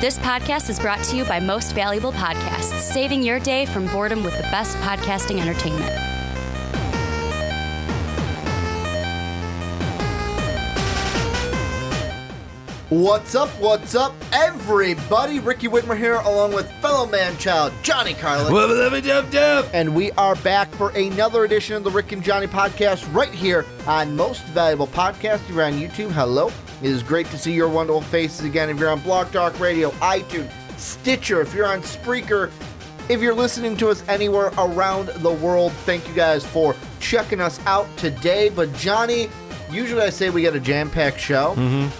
This podcast is brought to you by Most Valuable Podcasts, saving your day from boredom with the best podcasting entertainment. What's up, everybody? Ricky Widmer here, along with fellow man-child Johnny Karlic. And we are back for another edition of the Rick and Johnny podcast right here on Most Valuable Podcast. If you're on YouTube, hello. It is great to see your wonderful faces again. If you're on Blog Talk Radio, iTunes, Stitcher, if you're on Spreaker, if you're listening to us anywhere around the world, thank you guys for checking us out today. But Johnny, usually I say we get a jam-packed show,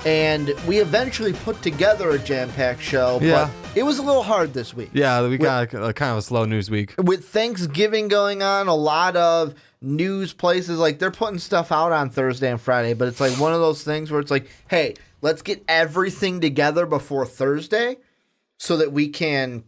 and we eventually put together a jam-packed show, but it was a little hard this week. Yeah, we got kind of a slow news week. With Thanksgiving going on, a lot of news places, like they're putting stuff out on Thursday and Friday, but it's like one of those things where it's like, hey, let's get everything together before Thursday so that we can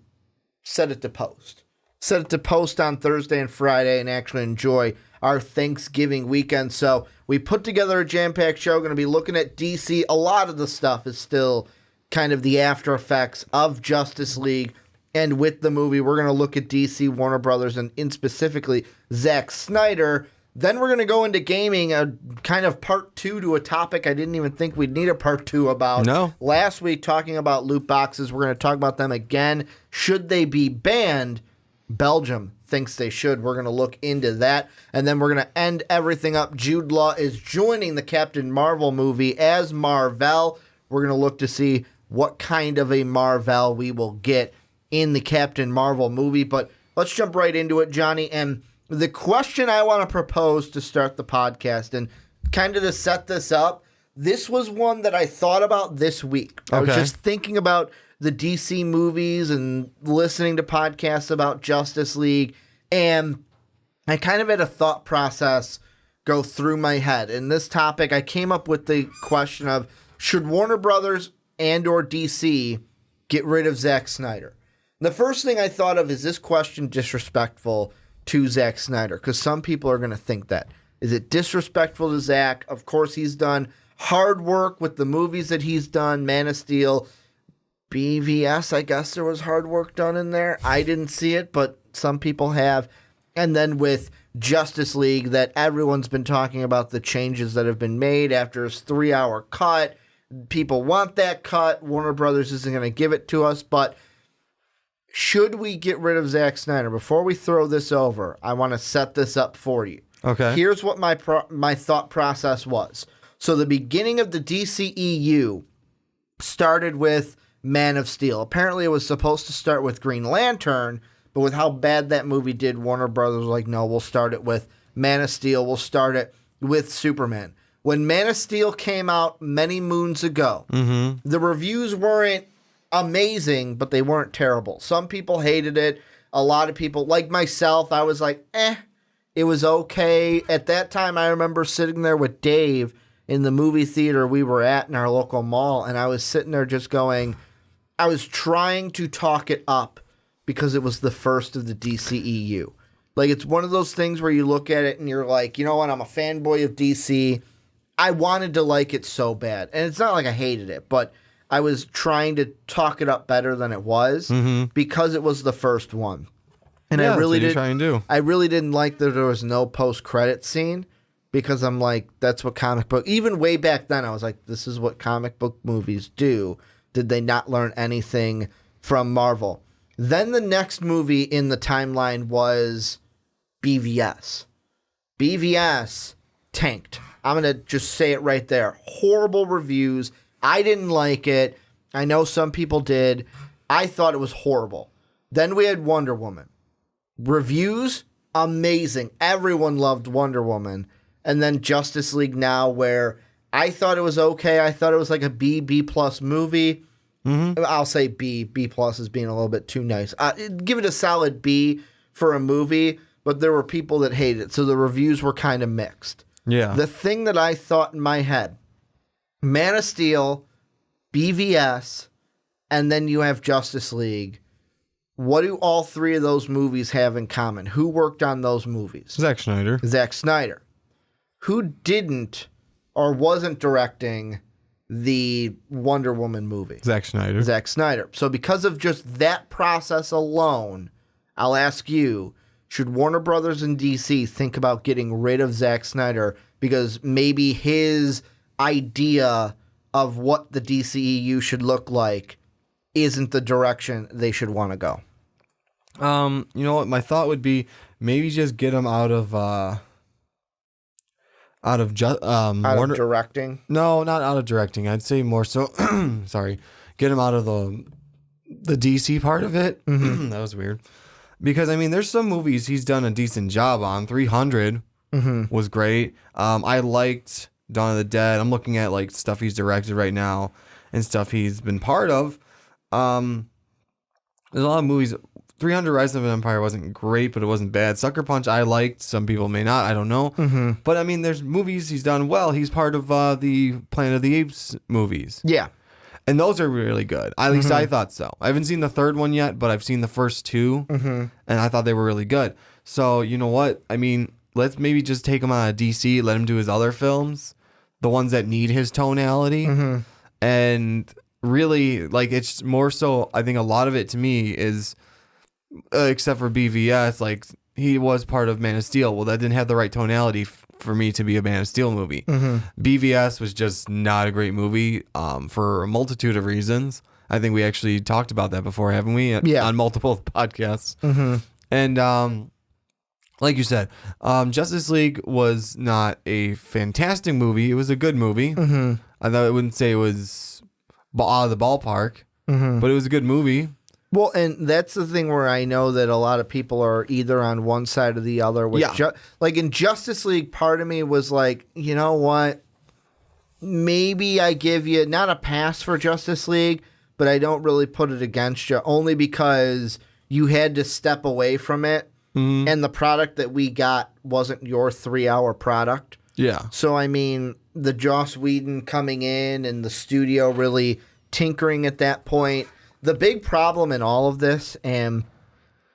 set it to post. Set it to post on Thursday and Friday and actually enjoy our Thanksgiving weekend. So we put together a jam-packed show, going to be looking at DC. A lot of the stuff is still kind of the after effects of Justice League. And with the movie, we're going to look at DC, Warner Brothers, and in specifically Zack Synder. Then we're going to go into gaming, a kind of part two to a topic I didn't even think we'd need a part two about. No. Last week, talking about loot boxes, we're going to talk about them again. Should they be banned? Belgium thinks they should. We're going to look into that. And then we're going to end everything up. Jude Law is joining the Captain Mar-Vell movie as Mar-Vell. We're going to look to see what kind of a Mar-Vell we will get in the Captain Mar-Vell movie. But let's jump right into it, Johnny. And the question I want to propose to start the podcast and kind of to set this up, this was one that I thought about this week. I was just thinking about the DC movies and listening to podcasts about Justice League, and I kind of had a thought process go through my head. In this topic, I came up with the question of, should Warner Brothers and or DC get rid of Zack Synder? The first thing I thought of, is this question disrespectful to Zack Synder? Because some people are going to think that. Is it disrespectful to Zack? Of course, he's done hard work with the movies that he's done, Man of Steel, BVS, I guess there was hard work done in there. I didn't see it, but some people have. And then with Justice League, that everyone's been talking about the changes that have been made after his 3-hour cut. People want that cut. Warner Brothers isn't going to give it to us, but should we get rid of Zack Synder? Before we throw this over, I want to set this up for you. Okay. Here's what my thought process was. So the beginning of the DCEU started with Man of Steel. Apparently it was supposed to start with Green Lantern, but with how bad that movie did, Warner Brothers was like, no, we'll start it with Man of Steel. We'll start it with Superman. When Man of Steel came out many moons ago, the reviews weren't amazing, but they weren't terrible. Some people hated it. A lot of people, like myself, I was like, it was okay. At that time, I remember sitting there with Dave in the movie theater we were at in our local mall, and I was sitting there just going, I was trying to talk it up because it was the first of the DCEU. Like, it's one of those things where you look at it and you're like, you know what, I'm a fanboy of DC. I wanted to like it so bad. And it's not like I hated it, but I was trying to talk it up better than it was because it was the first one. And I really I really didn't like that there was no post-credit scene, because I'm like, that's what comic book, even way back then, I was like, this is what comic book movies do. Did they not learn anything from Mar-Vell? Then the next movie in the timeline was BVS. BVS tanked. I'm going to just say it right there. Horrible reviews. I didn't like it. I know some people did. I thought it was horrible. Then we had Wonder Woman. Reviews, amazing. Everyone loved Wonder Woman. And then Justice League Now, where I thought it was okay. I thought it was like a B plus movie. I'll say B plus is being a little bit too nice. Give it a solid B for a movie, but there were people that hated it. So the reviews were kind of mixed. Yeah. The thing that I thought in my head, Man of Steel, BVS, and then you have Justice League. What do all three of those movies have in common? Who worked on those movies? Zack Synder. Zack Synder. Who didn't or wasn't directing the Wonder Woman movie. Zack Snyder. So because of just that process alone, I'll ask you, should Warner Brothers and DC think about getting rid of Zack Snyder because maybe his idea of what the DCEU should look like isn't the direction they should want to go? You know what? My thought would be maybe just get him out of Directing? No, not out of directing. I'd say more so. Sorry, get him out of the DC part of it. That was weird. Because I mean, there's some movies he's done a decent job on. 300 was great. I liked Dawn of the Dead. I'm looking at like stuff he's directed right now and stuff he's been part of. There's a lot of movies. 300 Rise of an Empire wasn't great, but it wasn't bad. Sucker Punch I liked. Some people may not. I don't know. But I mean, there's movies he's done well. He's part of the Planet of the Apes movies. Yeah. And those are really good. At least I thought so. I haven't seen the third one yet, but I've seen the first two, and I thought they were really good. So, you know what? I mean, let's maybe just take him out of DC, let him do his other films, the ones that need his tonality. And really, like, it's more so, I think a lot of it to me is, except for BVS, like, he was part of Man of Steel. Well, that didn't have the right tonality for me to be a Man of Steel movie. BVS was just not a great movie for a multitude of reasons. I think we actually talked about that before, haven't we? Yeah. On multiple podcasts. And like you said, Justice League was not a fantastic movie. It was a good movie. I wouldn't say it was out of the ballpark, but it was a good movie. Well, and that's the thing where I know that a lot of people are either on one side or the other. With like in Justice League, part of me was like, you know what? Maybe I give you not a pass for Justice League, but I don't really put it against you only because you had to step away from it. And the product that we got wasn't your 3-hour product. Yeah. So, I mean, the Joss Whedon coming in and the studio really tinkering at that point. The big problem in all of this, and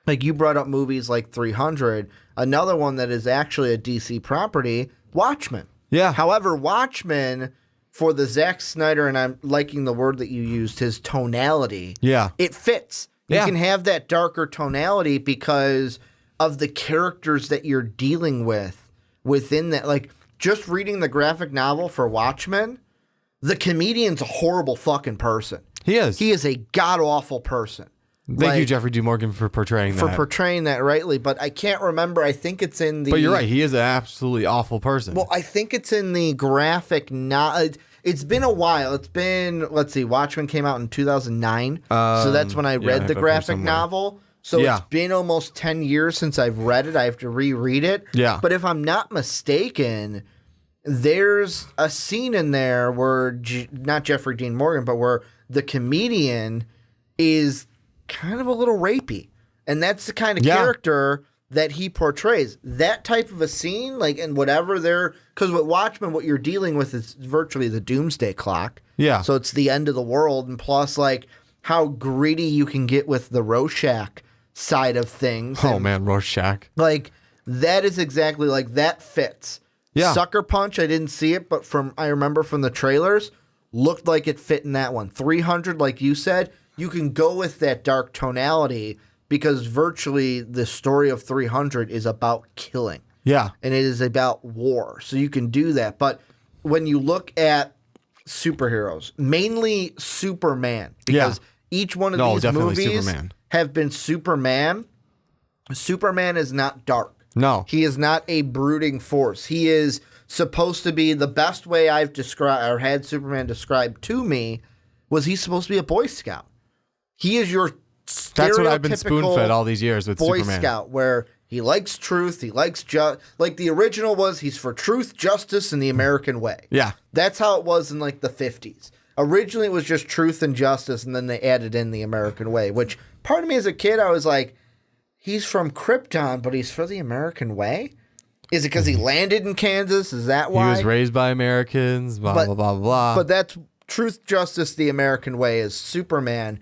like you brought up movies like 300, another one that is actually a DC property, Watchmen. Yeah. However, Watchmen, for the Zack Snyder, and I'm liking the word that you used, his tonality. Yeah. It fits. You can have that darker tonality because of the characters that you're dealing with within that. Like, just reading the graphic novel for Watchmen, the comedian's a horrible fucking person. He is. He is a god-awful person. Thank you, Jeffrey D. Morgan, for portraying that. For portraying that rightly, but I can't remember. I think it's in the... But you're right. He is an absolutely awful person. Well, I think it's in the graphic... It's been a while. It's been... Let's see. Watchmen came out in 2009. So that's when I read the graphic novel. So it's been almost 10 years since I've read it. I have to reread it. Yeah. But if I'm not mistaken... There's a scene in there where, not Jeffrey Dean Morgan, but where the comedian is kind of a little rapey. And that's the kind of character that he portrays. That type of a scene, like, and whatever because with Watchmen, what you're dealing with is virtually the doomsday clock. Yeah. So it's the end of the world. And plus, like, how greedy you can get with the Rorschach side of things. Oh, man, Rorschach. Like, that is exactly, like, that fits. Yeah. Sucker Punch, I didn't see it, but I remember from the trailers, looked like it fit in that one. 300, like you said, you can go with that dark tonality because virtually the story of 300 is about killing. Yeah. And it is about war. So you can do that. But when you look at superheroes, mainly Superman, because each one of these movies have been Superman. Superman is not dark. No. He is not a brooding force. He is supposed to be the best way I've described or had Superman described to me was he's supposed to be a Boy Scout. He is your stereotypical That's what I've been spoon-fed all these years with Boy Superman. Scout, where he likes truth, he likes like the original was he's for truth, justice, and the American way. Yeah. That's how it was in like the 50s. Originally it was just truth and justice, and then they added in the American way, which part of me as a kid I was like, he's from Krypton, but he's for the American way? Is it because he landed in Kansas? Is that why? He was raised by Americans, blah, blah, blah, blah. But that's truth, justice, the American way is Superman.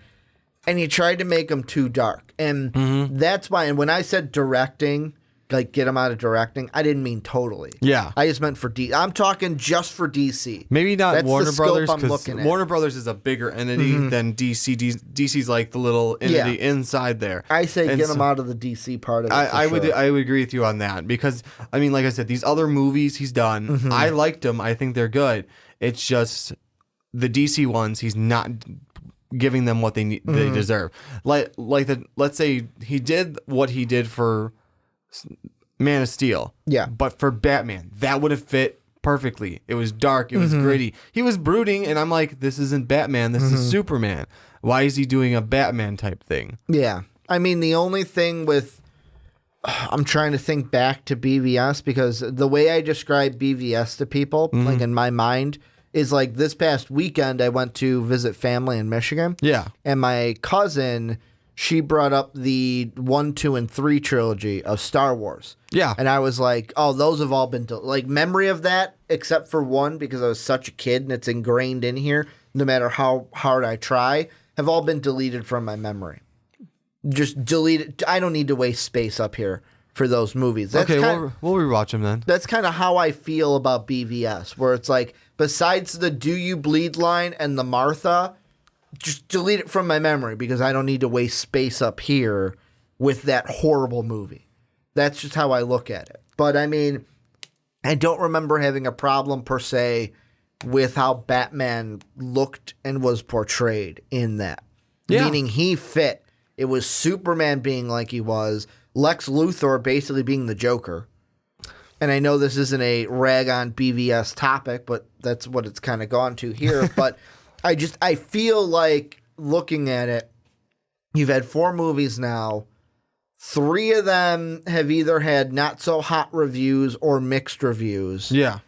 And he tried to make him too dark. And that's why, and when I said directing, like get him out of directing. I didn't mean totally. Yeah. I just meant for I'm talking just for DC. Maybe not That's Warner the scope Brothers, I'm because looking at. Warner Brothers is a bigger entity than DC. DC's like the little entity inside there. I say And get so- him out of the DC part of it. I for would sure. I would agree with you on that, because I mean, like I said, these other movies he's done, I liked them. I think they're good. It's just the DC ones, he's not giving them what they need, they deserve. Let's say he did what he did for Man of Steel. Yeah. But for Batman, that would have fit perfectly. It was dark. It was gritty. He was brooding, and I'm like, this isn't Batman. This is Superman. Why is he doing a Batman type thing? Yeah. I mean, the only thing with... I'm trying to think back to BVS, because the way I describe BVS to people, like in my mind, is like this past weekend I went to visit family in Michigan. Yeah. And my cousin, she brought up the 1, 2, and 3 trilogy of Star Wars. Yeah. And I was like, oh, those have all been, like, memory of that, except for 1, because I was such a kid and it's ingrained in here, no matter how hard I try, have all been deleted from my memory. Just delete it. I don't need to waste space up here for those movies. That's Okay, kind we'll rewatch them then. that's kind of how I feel about BVS, where it's like, besides the "Do you bleed" line and the Martha, just delete it from my memory, because I don't need to waste space up here with that horrible movie. That's just how I look at it. But I mean, I don't remember having a problem per se with how Batman looked and was portrayed in that. Yeah. Meaning he fit. It was Superman being like he was, Lex Luthor basically being the Joker. And I know this isn't a rag on BVS topic, but that's what it's kind of gone to here. But I feel like, looking at it, you've had 4 movies now. 3 of them have either had not so hot reviews or mixed reviews. Yeah.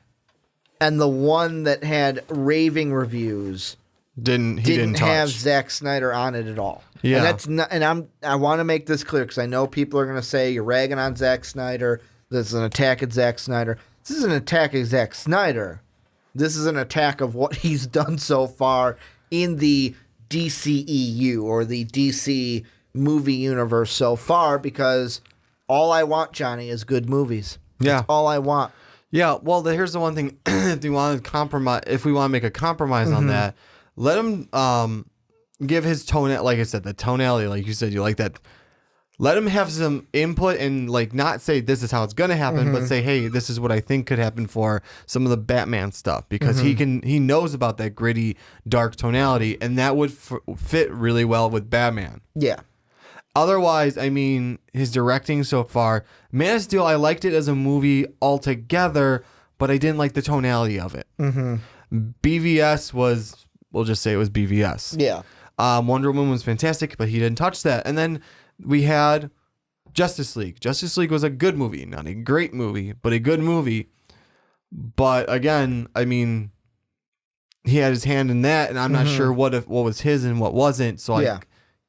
And the one that had raving reviews Didn't didn't touch. have Zack Snyder on it at all. Yeah. And that's not, and I want to make this clear, because I know people are going to say you're ragging on Zack Snyder. This is an attack at Zack Snyder. This is an attack at Zack Snyder. This is an attack of what he's done so far in the DCEU, or the DC movie universe so far, because all I want, Johnny, is good movies. Yeah. That's all I want. Yeah, well, here's the one thing. If we want to make a compromise on that, let him give his tone, like I said, the tonality, like you said, you like that. Let him have some input, and like not say this is how it's gonna happen, but say, hey, this is what I think could happen for some of the Batman stuff, because he knows about that gritty, dark tonality, and that would fit really well with Batman. Yeah. Otherwise, I mean, his directing so far, Man of Steel, I liked it as a movie altogether, but I didn't like the tonality of it. BVS was, we'll just say it was BVS. Yeah. Wonder Woman was fantastic, but he didn't touch that. And then we had Justice League. Justice League was a good movie, not a great movie, but a good movie. But again, I mean, he had his hand in that, and I'm not sure what was his and what wasn't. So I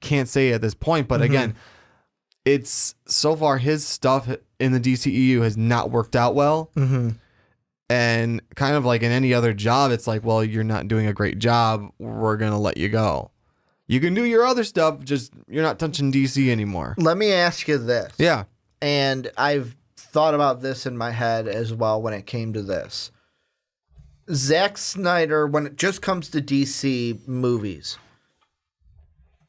can't say at this point. But again, it's so far his stuff in the DCEU has not worked out well. And kind of like in any other job, it's like, well, you're not doing a great job. We're going to let you go. You can do your other stuff, just you're not touching DC anymore. Let me ask you this. Yeah. And I've thought about this in my head as well when it came to this. Zack Snyder, when it just comes to DC movies,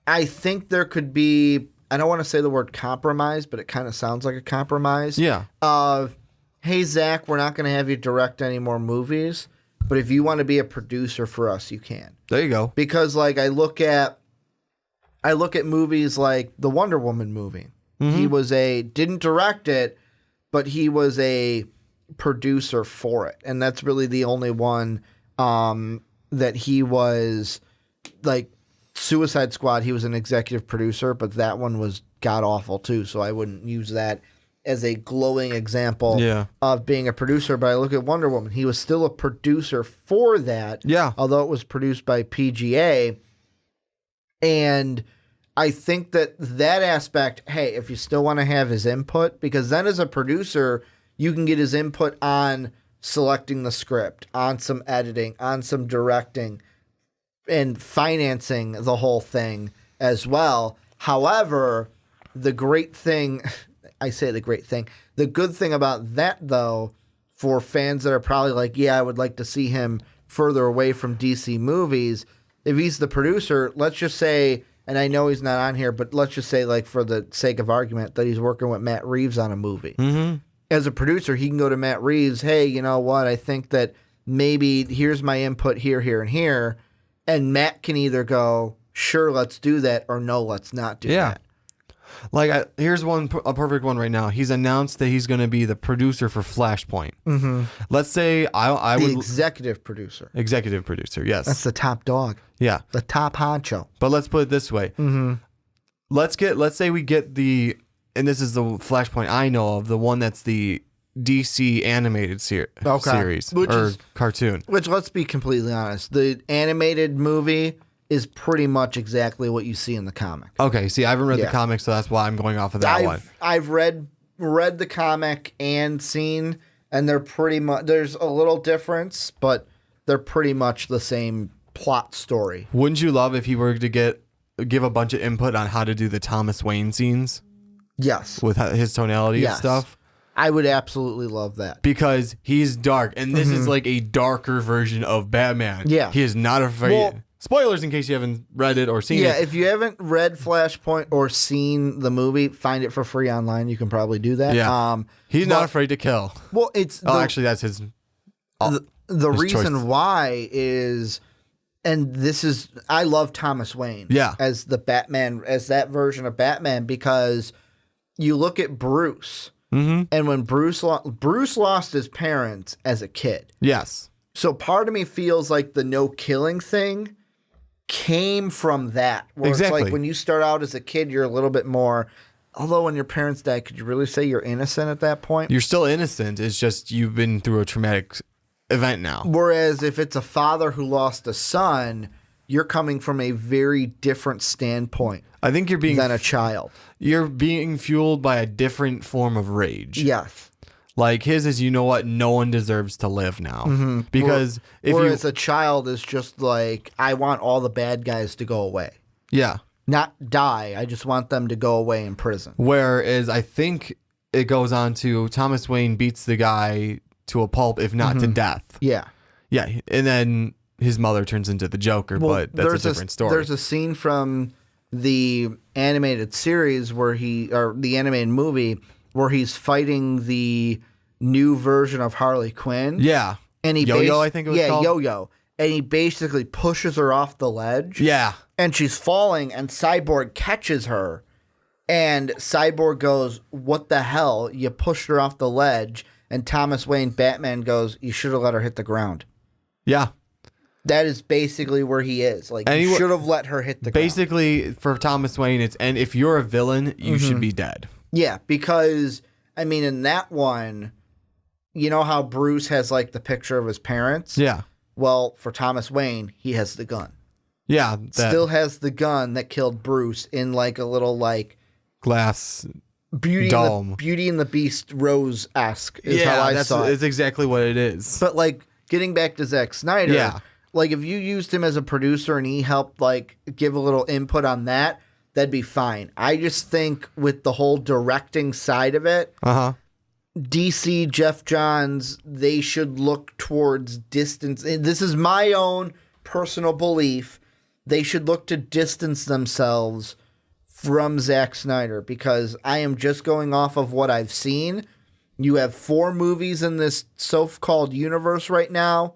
I think there could be, I don't want to say the word compromise, but it kind of sounds like a compromise. Yeah. Hey, Zach, we're not going to have you direct any more movies, but if you want to be a producer for us, you can. There you go. Because like I look at movies like the Wonder Woman movie. He was didn't direct it, but he was a producer for it. And that's really the only one that he was, like Suicide Squad, he was an executive producer, but that one was god awful too, so I wouldn't use that as a glowing example of being a producer. But I look at Wonder Woman, he was still a producer for that, although it was produced by PGA. And I think that aspect, hey, if you still want to have his input, because then as a producer, you can get his input on selecting the script, on some editing, on some directing, and financing the whole thing as well. However, the great thing, I say the great thing. The good thing about that, though, for fans that are probably like, yeah, I would like to see him further away from DC movies, if he's the producer, let's just say, and I know he's not on here, but let's just say, like, for the sake of argument, that he's working with Matt Reeves on a movie. Mm-hmm. As a producer, he can go to Matt Reeves, hey, you know what, I think that maybe here's my input here, here, and here, and Matt can either go, sure, let's do that, or no, let's not do that. Like, here's a perfect one right now. He's announced that he's going to be the producer for Flashpoint. Mm-hmm. Let's say I would... executive producer. Executive producer, yes. That's the top dog. Yeah. The top honcho. But let's put it this way. Mm-hmm. Let's say we get the... And this is the Flashpoint I know of, the one that's the DC animated series cartoon. Which, let's be completely honest, the animated movie is pretty much exactly what you see in the comic. Okay, see, I haven't read the comic, so that's why I'm going off of that one. I've read the comic and seen, and they're pretty much, there's a little difference, but they're pretty much the same plot story. Wouldn't you love if he were to give a bunch of input on how to do the Thomas Wayne scenes? Yes. With his tonality and stuff? I would absolutely love that. Because he's dark, and this is like a darker version of Batman. Yeah. He is not afraid. Well, spoilers in case you haven't read it or seen it. Yeah, if you haven't read Flashpoint or seen the movie, find it for free online. You can probably do that. Yeah. He's not afraid to kill. Well, it's... actually, that's his... The his reason choice. why is... And this is... I love Thomas Wayne. Yeah. As the Batman, as that version of Batman, because you look at Bruce... Mm-hmm. And when Bruce lost his parents as a kid. Yes. So part of me feels like the no killing thing came from that. Where exactly. It's like when you start out as a kid, you're a little bit more. Although when your parents die, could you really say you're innocent at that point? You're still innocent. It's just you've been through a traumatic event now. Whereas if it's a father who lost a son, you're coming from a very different standpoint. I think you're being than a child. You're being fueled by a different form of rage. Yes. Like his is, you know what? No one deserves to live now. Mm-hmm. Because whereas a child is just like, I want all the bad guys to go away. Yeah. Not die. I just want them to go away in prison. Whereas I think it goes on to Thomas Wayne beats the guy to a pulp, if not to death. Yeah. Yeah. And then his mother turns into the Joker, but that's a different story. There's a scene from the animated series or the animated movie where he's fighting the new version of Harley Quinn. Yeah. And he Yo-Yo, I think it was called. Yeah, Yo-Yo. And he basically pushes her off the ledge. Yeah. And she's falling, and Cyborg catches her. And Cyborg goes, what the hell? You pushed her off the ledge. And Thomas Wayne, Batman, goes, you should have let her hit the ground. Yeah. That is basically where he is. Like, you should have let her hit the ground. Basically, for Thomas Wayne, it's, and if you're a villain, you should be dead. Yeah, because, I mean, in that one, you know how Bruce has, like, the picture of his parents? Yeah. Well, for Thomas Wayne, he has the gun. Yeah. Still has the gun that killed Bruce in, like, a little, like... glass dome. Beauty and the Beast Rose-esque is how I saw it. It's exactly what it is. But, like, getting back to Zack Snyder... Yeah. Like, if you used him as a producer and he helped, like, give a little input on that, that'd be fine. I just think with the whole directing side of it, DC, Jeff Johns, they should look towards distance. And this is my own personal belief. They should look to distance themselves from Zack Snyder because I am just going off of what I've seen. You have 4 movies in this so-called universe right now.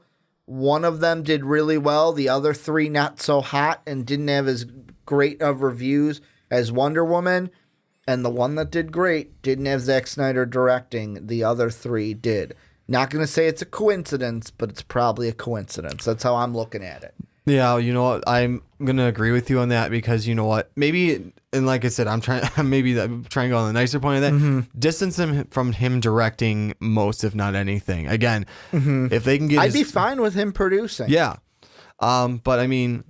One of them did really well. The other 3 not so hot and didn't have as great of reviews as Wonder Woman. And the one that did great didn't have Zack Snyder directing. The other 3 did. Not going to say it's a coincidence, but it's probably a coincidence. That's how I'm looking at it. Yeah, you know what? I'm going to agree with you on that because you know what? Maybe, and like I said, I'm trying to go on the nicer point of that. Distance him from him directing most, if not anything. Again, if they can get I'd be fine with him producing. Yeah. But I mean,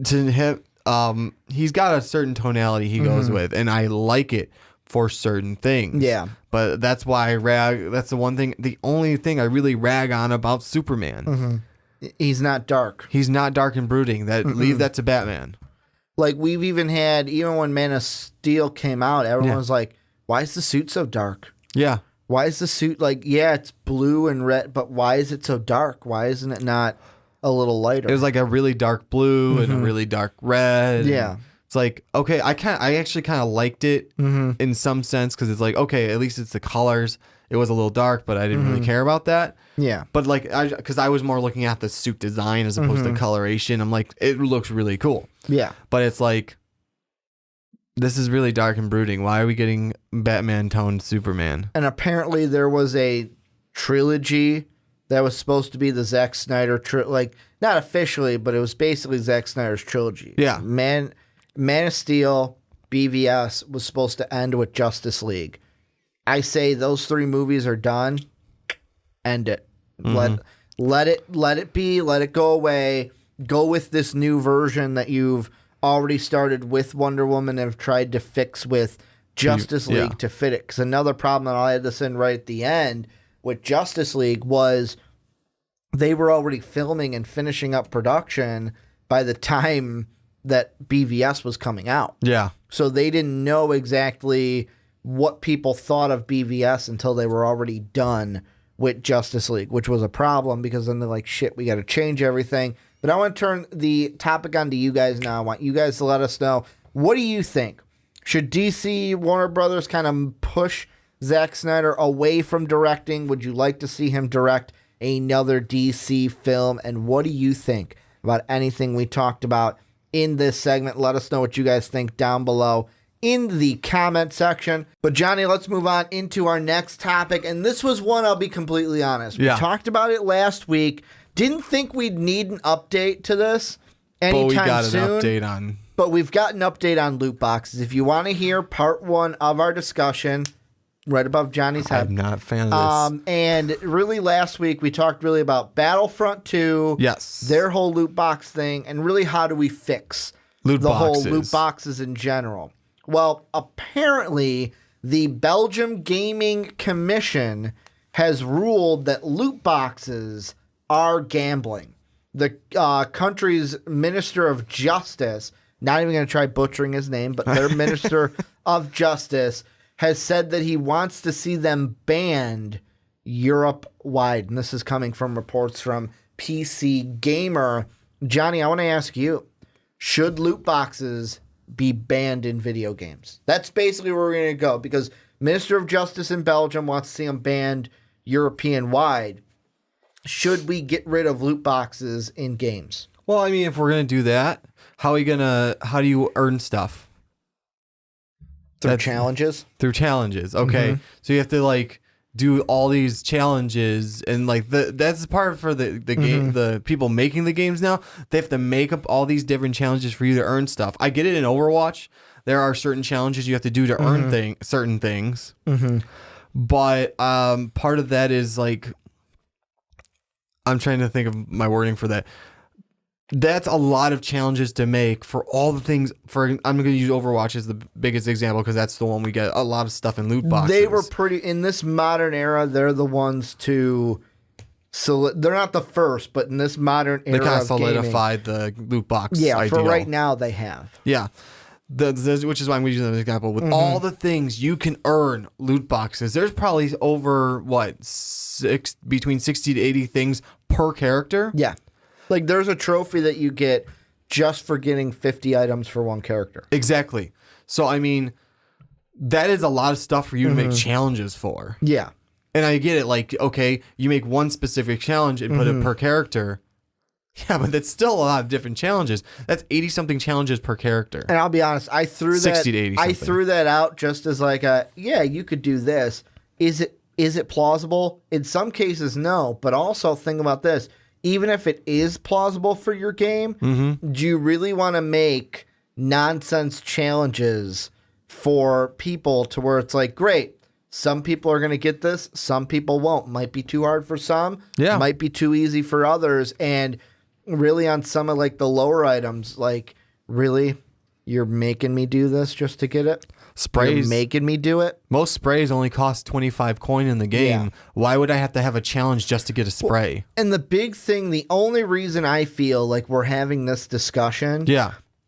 to him, he's got a certain tonality he goes with, and I like it for certain things. Yeah. But that's why that's the only thing I really rag on about Superman. He's not dark. He's not dark and brooding. Leave that to Batman. Like, we've even had, even when Man of Steel came out, everyone was like, why is the suit so dark? Yeah. Why is the suit it's blue and red, but why is it so dark? Why isn't it not a little lighter? It was like a really dark blue and a really dark red. Yeah. It's like, okay, I actually kind of liked it in some sense because it's like, okay, at least it's the colors. It was a little dark, but I didn't really care about that. Yeah. But like, because I was more looking at the suit design as opposed to coloration. I'm like, it looks really cool. Yeah. But it's like, this is really dark and brooding. Why are we getting Batman toned Superman? And apparently there was a trilogy that was supposed to be the Zack Snyder not officially, but it was basically Zack Snyder's trilogy. Yeah. Man of Steel, BVS was supposed to end with Justice League. I say those 3 movies are done. End it. Let it be. Let it go away. Go with this new version that you've already started with Wonder Woman and have tried to fix with Justice League to fit it. Because another problem that I had this in right at the end with Justice League was they were already filming and finishing up production by the time that BVS was coming out. Yeah. So they didn't know exactly what people thought of BVS until they were already done with Justice League, which was a problem because then they're like, shit, we got to change everything. But I want to turn the topic on to you guys now. I want you guys to let us know, what do you think? Should DC, Warner Brothers kind of push Zack Snyder away from directing? Would you like to see him direct another DC film? And what do you think about anything we talked about in this segment? Let us know what you guys think down below in the comment section. But Johnny, let's move on into our next topic. And this was one, I'll be completely honest. We talked about it last week. Didn't think we'd need an update to this anytime soon. But we got an update on. But we've got an update on loot boxes. If you want to hear part 1 of our discussion, right above Johnny's head. I'm not a fan of this. And really last week we talked really about Battlefront 2. Yes. Their whole loot box thing, and really how do we fix the whole loot boxes in general. Well, apparently the Belgium Gaming Commission has ruled that loot boxes are gambling. The country's Minister of Justice, not even going to try butchering his name, but their Minister of Justice has said that he wants to see them banned Europe-wide. And this is coming from reports from PC Gamer. Johnny, I want to ask you, should loot boxes be banned in video games? That's basically where we're going to go, because Minister of Justice in Belgium wants to see them banned European-wide. Should we get rid of loot boxes in games? Well, I mean, if we're going to do that, how do you earn stuff? Through challenges? Through challenges. Okay. So you have to do all these challenges, and that's the part for the game, the people making the games now. They have to make up all these different challenges for you to earn stuff. I get it in Overwatch. There are certain challenges you have to do to earn certain things. But part of that is I'm trying to think of my wording for that. That's a lot of challenges to make for all the things. I'm going to use Overwatch as the biggest example because that's the one we get a lot of stuff in loot boxes. They were pretty, in this modern era, they're the ones to, so they're not the first, but in this modern era, they kind of solidified the loot box ideal. For right now, they have. Yeah. Which is why I'm going to use that as an example. With all the things you can earn loot boxes, there's probably over, between 60 to 80 things per character? Yeah. There's a trophy that you get just for getting 50 items for one character. Exactly. So, I mean, that is a lot of stuff for you to make challenges for. Yeah. And I get it. Okay, you make one specific challenge and put it per character. Yeah, but that's still a lot of different challenges. That's 80-something challenges per character. And I'll be honest, I threw 60 to 80 I threw that out just as you could do this. Is it plausible? In some cases, no. But also think about this. Even if it is plausible for your game, do you really want to make nonsense challenges for people to where it's great, some people are going to get this, some people won't. Might be too hard for some, might be too easy for others. And really on some of the lower items, really, you're making me do this just to get it? Sprays. You're making me do it? Most sprays only cost 25 coin in the game. Yeah. Why would I have to have a challenge just to get a spray? Well, and the big thing, the only reason I feel like we're having this discussion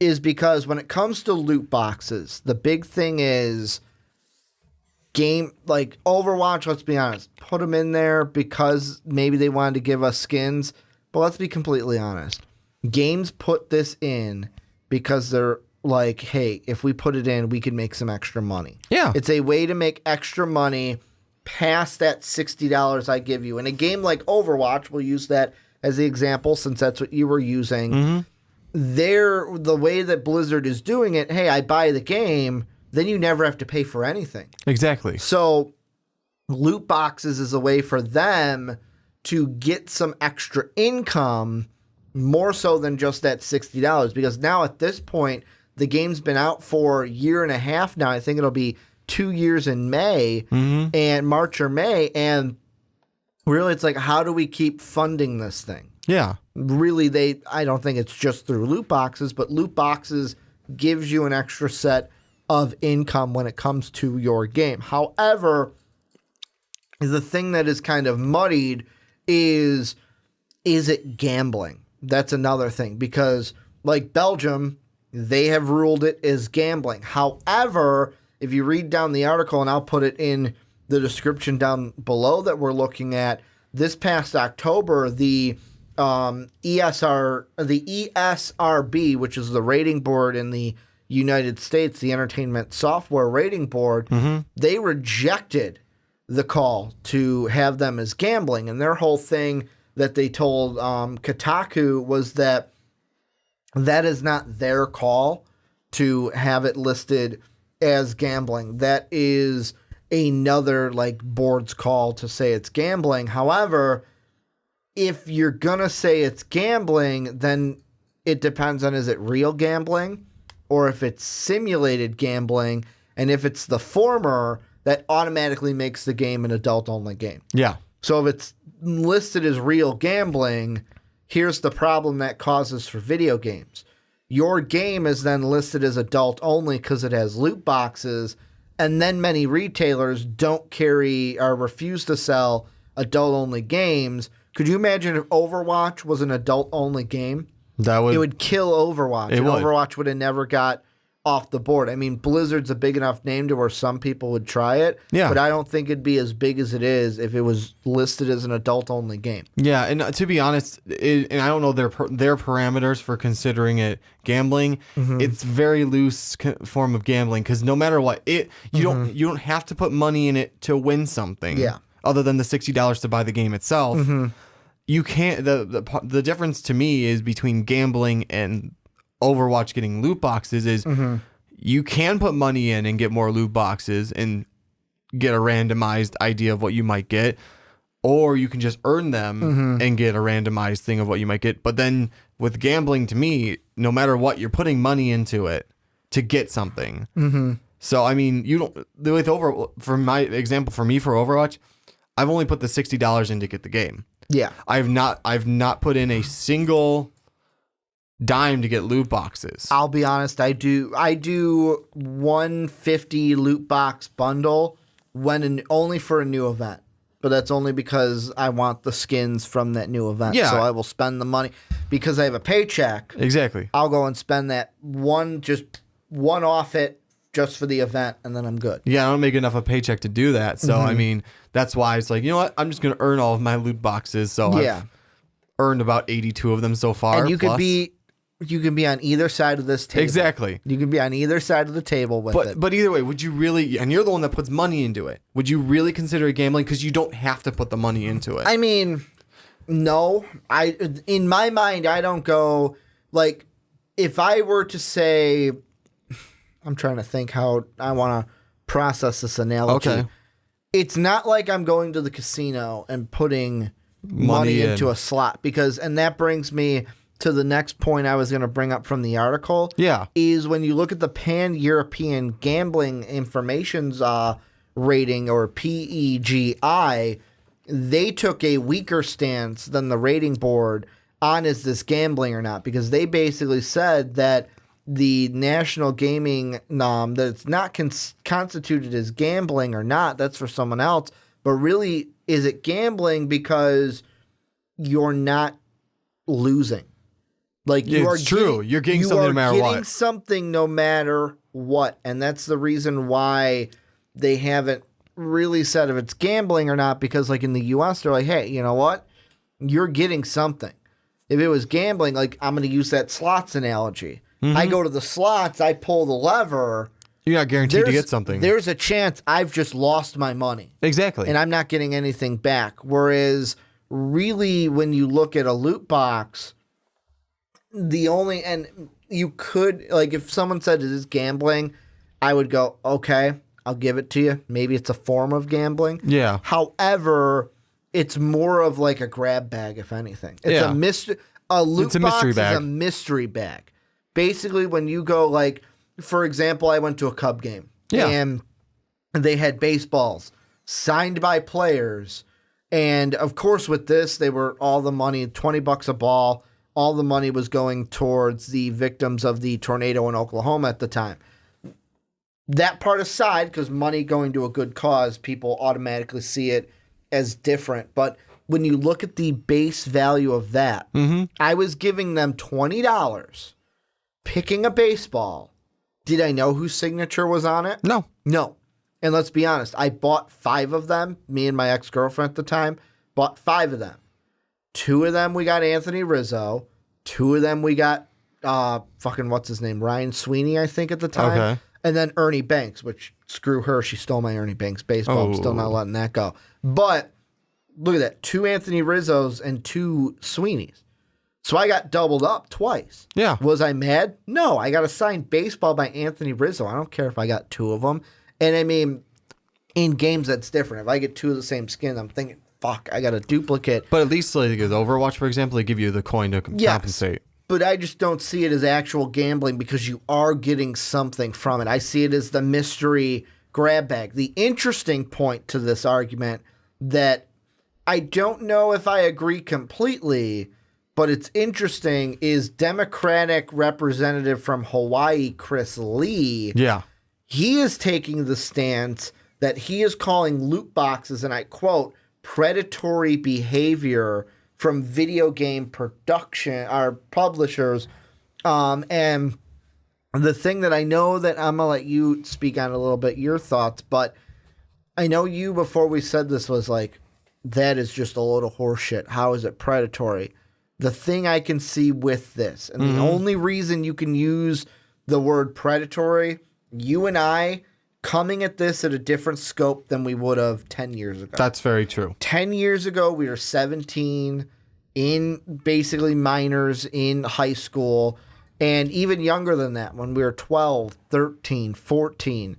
is because when it comes to loot boxes, the big thing is game like Overwatch, let's be honest, put them in there because maybe they wanted to give us skins. But let's be completely honest. Games put this in because they're like, hey, if we put it in, we can make some extra money. Yeah. It's a way to make extra money past that $60 I give you. In a game like Overwatch, we'll use that as the example since that's what you were using. Mm-hmm. The way that Blizzard is doing it, hey, I buy the game, then you never have to pay for anything. Exactly. So loot boxes is a way for them to get some extra income more so than just that $60 because now at this point, the game's been out for a year and a half now. I think it'll be 2 years in May and March or May. And really, it's like, how do we keep funding this thing? Yeah. Really, I don't think it's just through loot boxes, but loot boxes gives you an extra set of income when it comes to your game. However, the thing that is kind of muddied is it gambling? That's another thing because like Belgium, they have ruled it as gambling. However, if you read down the article, and I'll put it in the description down below that we're looking at, this past October, the ESRB, which is the rating board in the United States, the Entertainment Software Rating Board, they rejected the call to have them as gambling. And their whole thing that they told Kotaku was that is not their call to have it listed as gambling. That is another like board's call to say it's gambling. However, if you're going to say it's gambling, then it depends on is it real gambling or if it's simulated gambling. And if it's the former, that automatically makes the game an adult-only game. Yeah. So if it's listed as real gambling, here's the problem that causes for video games. Your game is then listed as adult only because it has loot boxes, and then many retailers don't carry or refuse to sell adult only games. Could you imagine if Overwatch was an adult only game? It would kill Overwatch. Overwatch would have never got off the board. I mean, Blizzard's a big enough name to where some people would try it, but I don't think it'd be as big as it is if it was listed as an adult-only game. Yeah, and to be honest, and I don't know their parameters for considering it gambling. It's very loose form of gambling because no matter what, you don't have to put money in it to win something. Yeah. Other than the $60 to buy the game itself, you can't. The difference to me is between gambling and Overwatch getting loot boxes is you can put money in and get more loot boxes and get a randomized idea of what you might get, or you can just earn them and get a randomized thing of what you might get. But then with gambling, to me, no matter what, you're putting money into it to get something. So I mean, you don't for my example for me for Overwatch, I've only put the $60 in to get the game. Yeah, I've not put in a single dime to get loot boxes. I'll be honest, I do 150 loot box bundle only for a new event. But that's only because I want the skins from that new event. Yeah. So I will spend the money because I have a paycheck. Exactly. I'll go and spend that one off it just for the event, and then I'm good. Yeah, I don't make enough of a paycheck to do that. So I mean, that's why it's like, you know what? I'm just gonna earn all of my loot boxes. So I've earned about 82 of them so far. And you can be on either side of this table. Exactly. You can be on either side of the table with it. But either way, would you really, and you're the one that puts money into it, would you really consider it gambling? Because you don't have to put the money into it. I mean, no. In my mind, I don't go, like, if I were to say, I'm trying to think how I want to process this analogy. Okay. It's not like I'm going to the casino and putting money into a slot and that brings me to the next point I was going to bring up from the article. Yeah. Is when you look at the Pan-European Gambling Information's rating, or PEGI, they took a weaker stance than the rating board on is this gambling or not, because they basically said that the national gaming, that it's not constituted as gambling or not, that's for someone else, but really, is it gambling because you're not losing? Like it's true. You're getting something no matter what. You're getting something no matter what. And that's the reason why they haven't really said if it's gambling or not because, like, in the U.S., they're like, hey, you know what? You're getting something. If it was gambling, like, I'm going to use that slots analogy. I go to the slots, I pull the lever. You're not guaranteed to get something. There's a chance I've just lost my money. Exactly. And I'm not getting anything back. Whereas, really, when you look at a loot box, you could, like, if someone said, is this gambling? I would go, okay, I'll give it to you. Maybe it's a form of gambling. Yeah. However, it's more of like a grab bag, if anything. It's a mystery. A loot box is a mystery bag. Basically, when you go, like, for example, I went to a Cub game. Yeah. And they had baseballs signed by players. And, of course, with this, they were all the money, $20 a ball. All the money was going towards the victims of the tornado in Oklahoma at the time. That part aside, because money going to a good cause, people automatically see it as different. But when you look at the base value of that, I was giving them $20, picking a baseball. Did I know whose signature was on it? No. No. And let's be honest, I bought 5 of them. Me and my ex-girlfriend at the time bought 5 of them. 2 of them we got Anthony Rizzo. 2 of them we got what's his name? Ryan Sweeney, I think, at the time. Okay. And then Ernie Banks, which, screw her, she stole my Ernie Banks baseball. I'm still not letting that go. But look at that. 2 Anthony Rizzos and 2 Sweeneys. So I got doubled up twice. Yeah. Was I mad? No. I got a signed baseball by Anthony Rizzo. I don't care if I got 2 of them. And I mean, in games, that's different. If I get 2 of the same skin, I'm thinking, fuck, I got a duplicate. But at least, like, with Overwatch, for example, they give you the coin to compensate. But I just don't see it as actual gambling because you are getting something from it. I see it as the mystery grab bag. The interesting point to this argument that I don't know if I agree completely, but it's interesting, is Democratic Representative from Hawaii, Chris Lee. Yeah. He is taking the stance that he is calling loot boxes, and I quote, predatory behavior from video game production or publishers. And the thing that I know that I'm going to let you speak on a little bit, your thoughts, but I know you, before we said this, was like, that is just a load of horseshit. How is it predatory? The thing I can see with this, and the only reason you can use the word predatory, you and I coming at this at a different scope than we would have 10 years ago. That's very true. 10 years ago, we were 17, in basically minors in high school, and even younger than that, when we were 12, 13, 14.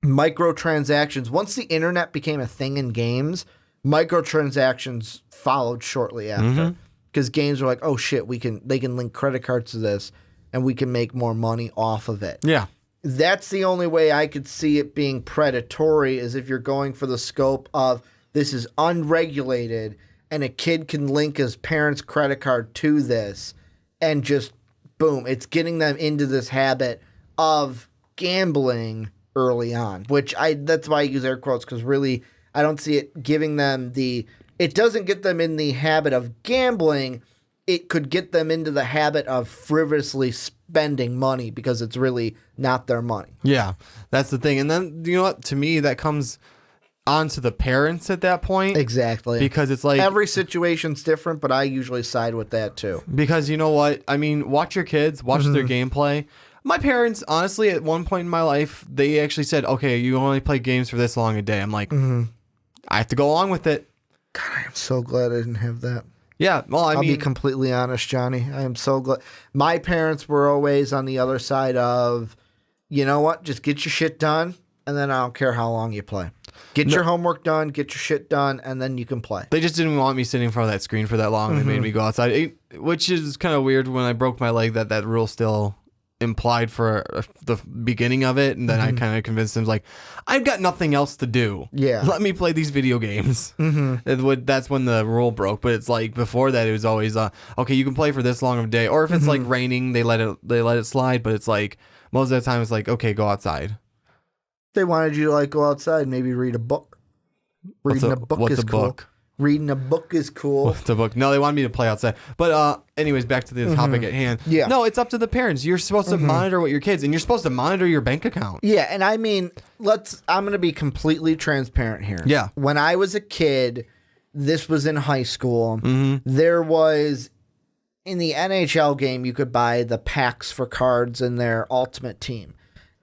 Microtransactions. Once the internet became a thing in games, microtransactions followed shortly after. Because games were like, oh shit, they can link credit cards to this, and we can make more money off of it. Yeah. That's the only way I could see it being predatory, is if you're going for the scope of this is unregulated and a kid can link his parents' credit card to this and just, boom, it's getting them into this habit of gambling early on, that's why I use air quotes, because really I don't see it giving them it doesn't get them in the habit of gambling. It could get them into the habit of frivolously spending money because it's really not their money. Yeah, that's the thing. And then, you know what? To me, that comes onto the parents at that point. Exactly. Because it's like... every situation's different, but I usually side with that too. Because you know what? I mean, watch your kids, watch their gameplay. My parents, honestly, at one point in my life, they actually said, okay, you only play games for this long a day. I'm like, I have to go along with it. God, I am so glad I didn't have that. Yeah, well, I'll be completely honest, Johnny. I am so glad. My parents were always on the other side of, you know what, just get your shit done, and then I don't care how long you play. Get your homework done, get your shit done, and then you can play. They just didn't want me sitting in front of that screen for that long. They made me go outside, which is kind of weird. When I broke my leg, that rule still implied for the beginning of it, and then I kind of convinced them, like, I've got nothing else to do. Yeah, let me play these video games. That's when the rule broke. But it's like before that, it was always okay, you can play for this long of a day, or if it's like raining, they let it slide. But it's like most of the time, it's like, okay, go outside. They wanted you to like go outside, maybe read a book. Reading a book is cool. Book? Reading a book is cool. With the book. No, they wanted me to play outside. But anyways, back to the topic at hand. Yeah. No, it's up to the parents. You're supposed to monitor what your kids, and you're supposed to monitor your bank account. Yeah, and I mean, I'm going to be completely transparent here. Yeah. When I was a kid, this was in high school, there was, in the NHL game, you could buy the packs for cards in their Ultimate Team.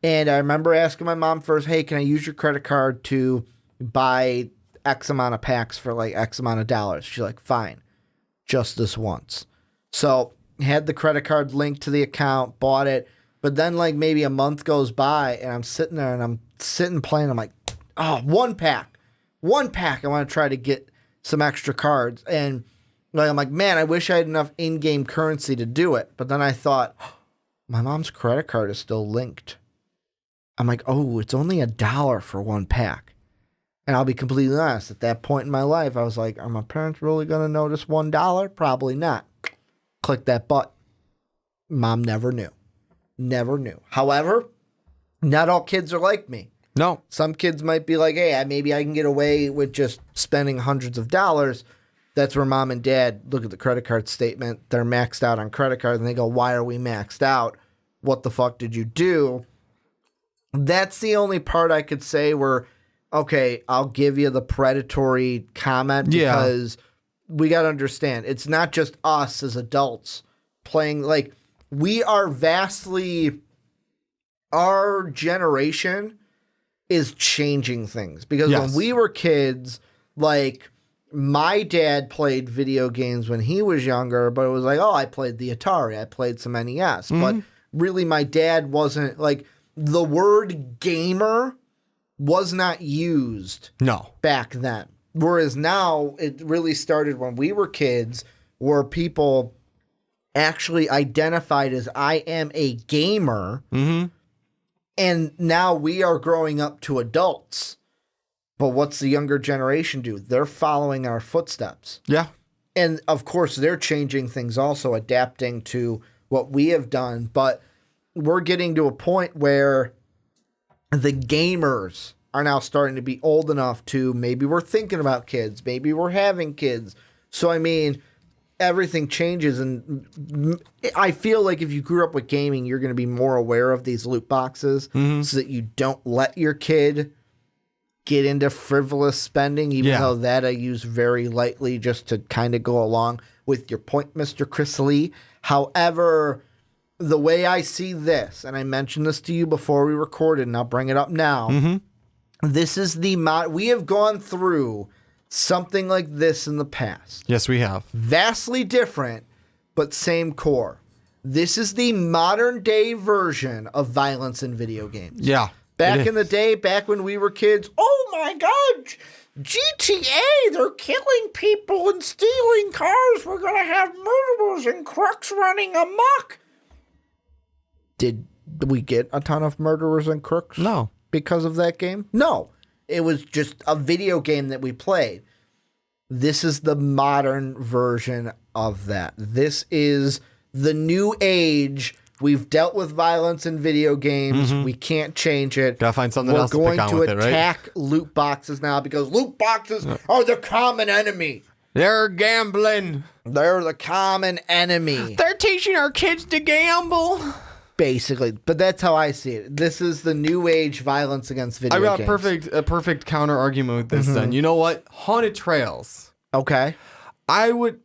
And I remember asking my mom first, hey, can I use your credit card to buy X amount of packs for like X amount of dollars? She's like, fine, just this once. So had the credit card linked to the account, bought it, but then like maybe a month goes by and I'm sitting there and I'm playing. I'm like, oh, one pack. I want to try to get some extra cards. And like, I'm like, man, I wish I had enough in-game currency to do it. But then I thought, my mom's credit card is still linked. I'm like, oh, it's only $1 for one pack. And I'll be completely honest, at that point in my life, I was like, are my parents really going to notice $1? Probably not. Click that button. Mom never knew. Never knew. However, not all kids are like me. No. Some kids might be like, hey, maybe I can get away with just spending hundreds of dollars. That's where mom and dad look at the credit card statement. They're maxed out on credit cards, and they go, why are we maxed out? What the fuck did you do? That's the only part I could say where, okay, I'll give you the predatory comment because we got to understand, it's not just us as adults playing. Like, we are our generation is changing things because when we were kids, like, my dad played video games when he was younger, but it was like, oh, I played the Atari, I played some NES, but really my dad wasn't, like, the word gamer was not used back then. Whereas now it really started when we were kids where people actually identified as I am a gamer. And now we are growing up to adults. But what's the younger generation do? They're following our footsteps. Yeah. And of course, they're changing things also, adapting to what we have done. But we're getting to a point where the gamers are now starting to be old enough to, maybe we're thinking about kids, maybe we're having kids. So, I mean, everything changes. And I feel like if you grew up with gaming, you're going to be more aware of these loot boxes so that you don't let your kid get into frivolous spending, even though that I use very lightly just to kind of go along with your point, Mr. Chris Lee. However, the way I see this, and I mentioned this to you before we recorded, and I'll bring it up now. This is we have gone through something like this in the past. Yes, we have. Vastly different, but same core. This is the modern day version of violence in video games. Yeah. Back in the day, back when we were kids, oh my God, GTA, they're killing people and stealing cars. We're going to have murderers and crooks running amok. Did we get a ton of murderers and crooks? No. Because of that game? No. It was just a video game that we played. This is the modern version of that. This is the new age. We've dealt with violence in video games. We can't change it. Gotta find something else to pick on with it, right? We're going to attack loot boxes now because loot boxes are the common enemy. They're gambling. They're the common enemy. They're teaching our kids to gamble. Basically. But that's how I see it. This is the new age violence against video games. I got a perfect counter argument with this then. You know what? Haunted Trails. Okay. I would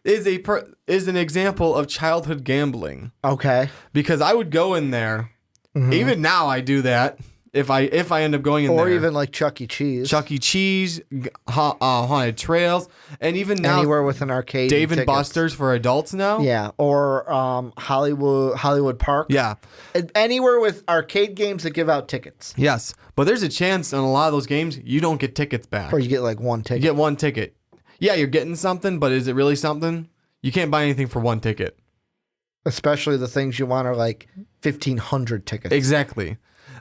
is an example of childhood gambling. Okay. Because I would go in there. Even now I do that. If I end up going in there. Or even like Chuck E. Cheese. Chuck E. Cheese, Haunted Trails, and even now anywhere with an arcade. Dave and Buster's for adults now. Yeah. Or Hollywood Park. Yeah. Anywhere with arcade games that give out tickets. Yes. But there's a chance on a lot of those games you don't get tickets back. Or you get like one ticket. You get one ticket. Yeah, you're getting something, but is it really something? You can't buy anything for one ticket. Especially the things you want are like 1,500 tickets. Exactly.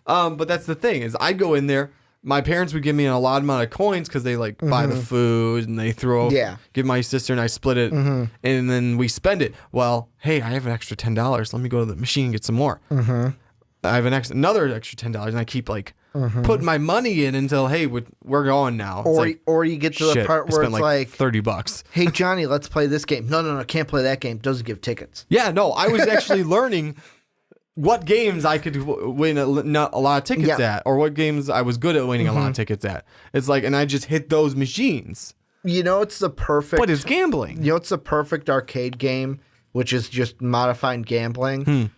But that's the thing is I'd go in there. My parents would give me an allotted amount of coins because they like buy the food and they give my sister and I split it and then we spend it. Well, hey, I have an extra $10. Let me go to the machine and get some more. I have another extra $10 and I keep like put my money in until, hey, we're going now. Or you get to the part where it's like $30. Hey, Johnny, let's play this game. No, can't play that game. Doesn't give tickets. Yeah, no, I was actually learning what games I could win a lot of tickets at, or what games I was good at winning a lot of tickets at. It's like, and I just hit those machines. You know, it's the perfect. But it's gambling. You know, it's the perfect arcade game, which is just modified gambling.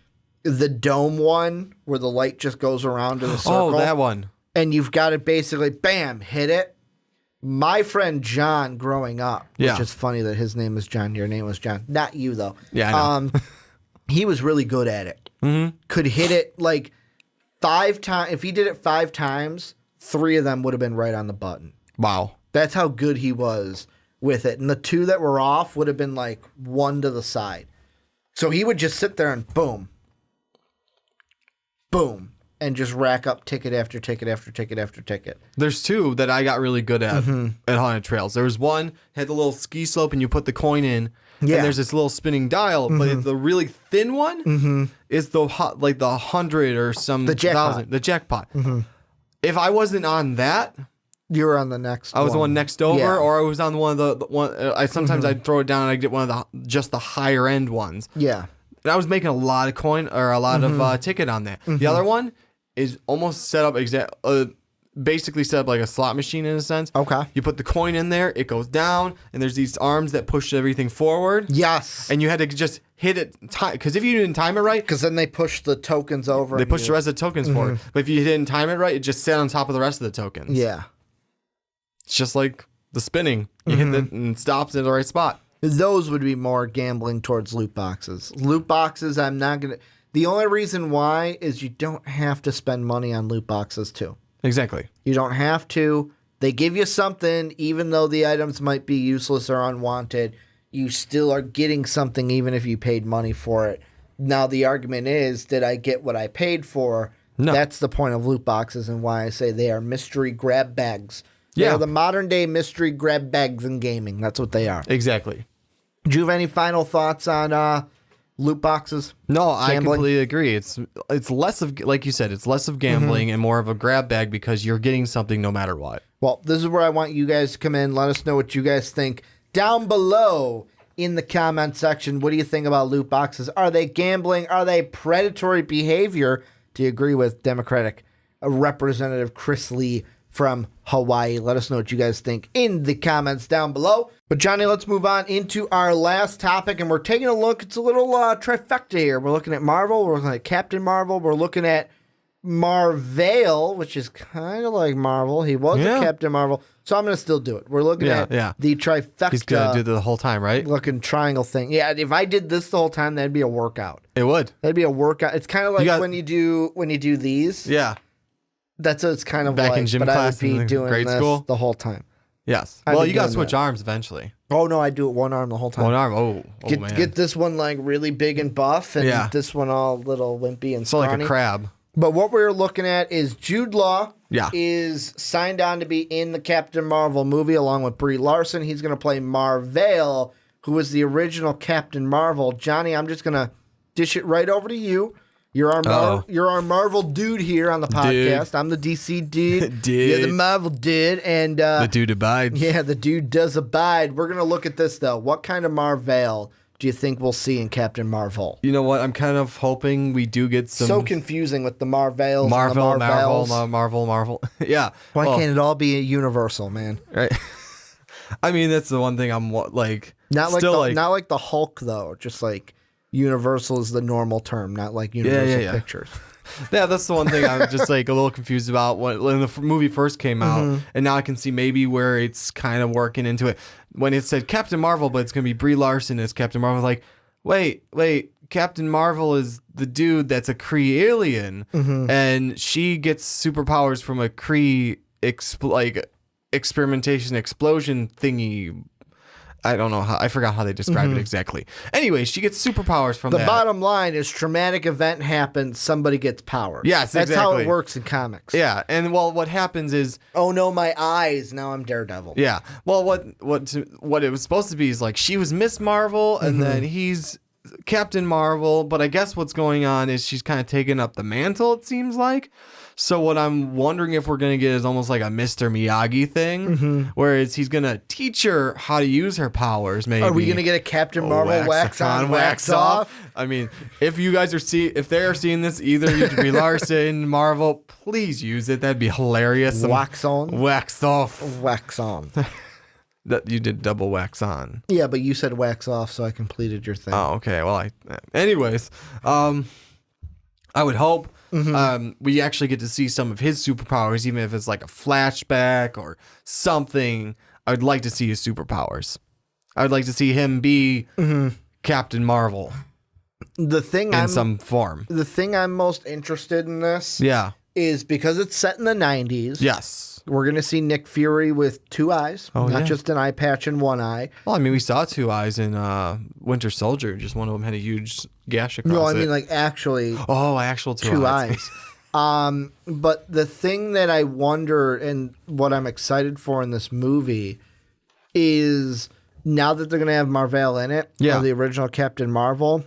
The dome one, where the light just goes around in a circle. Oh, that one. And you've got to basically, bam, hit it. My friend John, growing up, which is funny that his name is John, your name was John. Not you, though. Yeah, I know. He was really good at it. Could hit it like 5 times. If he did it 5 times, 3 of them would have been right on the button. Wow. That's how good he was with it. And the 2 that were off would have been like 1 to the side. So he would just sit there and boom, boom, and just rack up ticket after ticket after ticket after ticket. There's 2 that I got really good at Haunted Trails. There was one, had the little ski slope, and you put the coin in. Yeah. And there's this little spinning dial, but it's the really thin one is the 100 or some the jackpot. 1,000, the jackpot. If I wasn't on that, you were on the next. I was the one next over, Yeah. or I was on one of the one. I sometimes I'd throw it down and I'd get one of the higher end ones. Yeah. And I was making a lot of coin or a lot of ticket on that. The other one is almost set up basically set up like a slot machine in a sense. Okay. You put the coin in there, it goes down, and there's these arms that push everything forward. Yes. And you had to just hit it, because if you didn't time it right, because then they push the tokens over. they push the rest of the tokens forward. But if you didn't time it right, it just sat on top of the rest of the tokens. Yeah. It's just like the spinning. You hit it and it stops in the right spot. Those would be more gambling towards loot boxes. Loot boxes, I'm not going to. The only reason why is you don't have to spend money on loot boxes too. Exactly. You don't have to. They give you something, even though the items might be useless or unwanted. You still are getting something, even if you paid money for it. Now, the argument is, did I get what I paid for? No. That's the point of loot boxes and why I say they are mystery grab bags. Yeah. They're the modern day mystery grab bags in gaming. That's what they are. Exactly. Do you have any final thoughts on loot boxes? No, I Gambling? completely agree. It's less of, like you said, it's less of gambling and more of a grab bag because you're getting something no matter what. Well, this is where I want you guys to come in. Let us know what you guys think down below in the comment section. What do you think about loot boxes? Are they gambling? Are they predatory behavior? Do you agree with Democratic Representative Chris Lee from Hawaii? Let us know what you guys think in the comments down below. But Johnny, let's move on into our last topic, and we're taking a look. It's a little trifecta here. We're looking at Mar-Vell. We're looking at Captain Mar-Vell. We're looking at Mar-Vell, which is kind of like Mar-Vell. He was a Captain Mar-Vell, so I'm going to still do it. We're looking at the trifecta. He's going to do it the whole time, right? Looking triangle thing. Yeah, if I did this the whole time, that'd be a workout. It would. That'd be a workout. It's kind of like when you do these. Yeah. That's what it's kind of back like. in gym but class I would be in doing grade this school the whole time. Yes. I'd Well, be you got to doing switch that. arms eventually. Oh no, I do it one arm the whole time. One arm. Oh man. Get this one like really big and buff, and this one all little wimpy and So scrawny. like a crab. But what we're looking at is Jude Law Yeah. is signed on to be in the Captain Mar-Vell movie along with Brie Larson. He's going to play Mar-Vell, who was the original Captain Mar-Vell. Johnny, I'm just going to dish it right over to you. You're our Marvel dude here on the podcast. I'm the DC dude. You're the Marvel dude. And the dude abides. Yeah, the dude does abide. We're going to look at this, though. What kind of Mar-Vell do you think we'll see in Captain Mar-Vell? You know what? I'm kind of hoping we do get some... So confusing with the Mar-Vells and the Marvel. Yeah. Why can't it all be a Universal, man? Right. I mean, that's the one thing I'm like... Not like the Hulk, though. Just like Universal is the normal term, not like Universal Pictures. Yeah, that's the one thing I'm just like a little confused about when the movie first came out, and now I can see maybe where it's kind of working into it. When it said Captain Mar-Vell, but it's gonna be Brie Larson as Captain Mar-Vell, like, wait, Captain Mar-Vell is the dude that's a Kree alien, and she gets superpowers from a Kree experimentation explosion thingy. I don't know I forgot how they describe it exactly. Anyway, she gets superpowers from that. The bottom line is traumatic event happens, somebody gets powers. Yes, That's exactly. how it works in comics. Yeah, and well, what happens is... Oh no, my eyes, now I'm Daredevil. Yeah, well, what it was supposed to be is like she was Miss Marvel, and then he's Captain Marvel, but I guess what's going on is she's kind of taking up the mantle, it seems like. So what I'm wondering if we're going to get is almost like a Mr. Miyagi thing, whereas he's going to teach her how to use her powers, maybe. Are we going to get a Captain Marvel wax on, wax off? I mean, if you guys if they are seeing this, either you, Brie Larson, Mar-Vell, please use it. That'd be hilarious. Wax on? Wax off. Wax on. That you did double wax on. Yeah, but you said wax off, so I completed your thing. Oh, okay. Well, anyways, I would hope we actually get to see some of his superpowers, even if it's like a flashback or something. I would like to see his superpowers. I would like to see him be Captain Marvel in some form. The thing I'm most interested in this is because it's set in the 90s. Yes. We're going to see Nick Fury with two eyes, not just an eye patch and one eye. Well, I mean, we saw two eyes in Winter Soldier. Just one of them had a huge gash across it. No, I mean, like, actually. Oh, actual two eyes. But the thing that I wonder and what I'm excited for in this movie is now that they're going to have Mar-Vell in it, or the original Captain Marvel,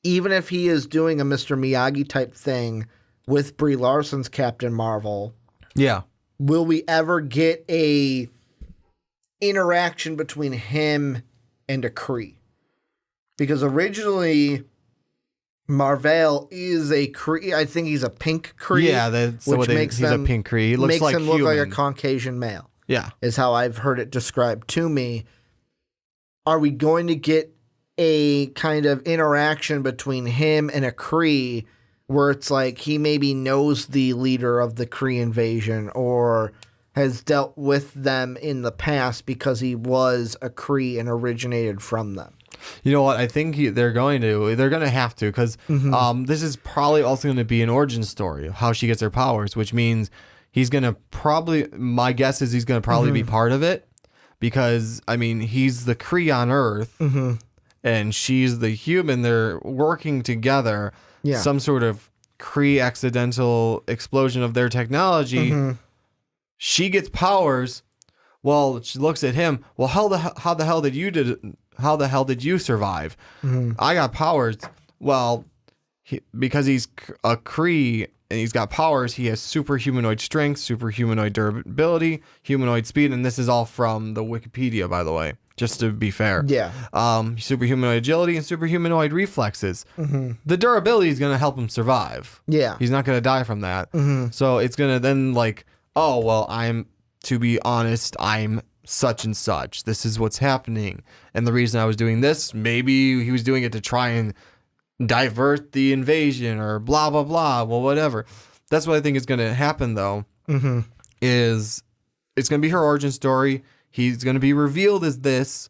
even if he is doing a Mr. Miyagi type thing with Brie Larson's Captain Marvel, will we ever get a interaction between him and a Kree? Because originally Mar-Vell is a Kree. I think he's a pink Kree. Yeah, that's what he's a pink Kree. He looks like him look like a Caucasian male. Yeah, is how I've heard it described to me. Are we going to get a kind of interaction between him and a Kree where it's like he maybe knows the leader of the Kree invasion or has dealt with them in the past because he was a Kree and originated from them? You know what? I think they're going to have to, because this is probably also going to be an origin story of how she gets her powers, which means he's going to probably, my guess is he's going to probably be part of it, because, I mean, he's the Kree on Earth and she's the human. They're working together. Yeah. Some sort of Kree accidental explosion of their technology. She gets powers. Well, she looks at him. Well, how the hell did you survive? I got powers. Well, because he's a Kree and he's got powers, he has super humanoid strength, super humanoid durability, humanoid speed, and this is all from the Wikipedia, by the way, just to be fair. Yeah. Super humanoid agility and super humanoid reflexes. The durability is going to help him survive. Yeah. He's not going to die from that. So it's going to then like, oh, well, to be honest, I'm such and such. This is what's happening. And the reason I was doing this, maybe he was doing it to try and divert the invasion or blah, blah, blah. Well, whatever. That's what I think is going to happen, though, is it's going to be her origin story. He's going to be revealed as this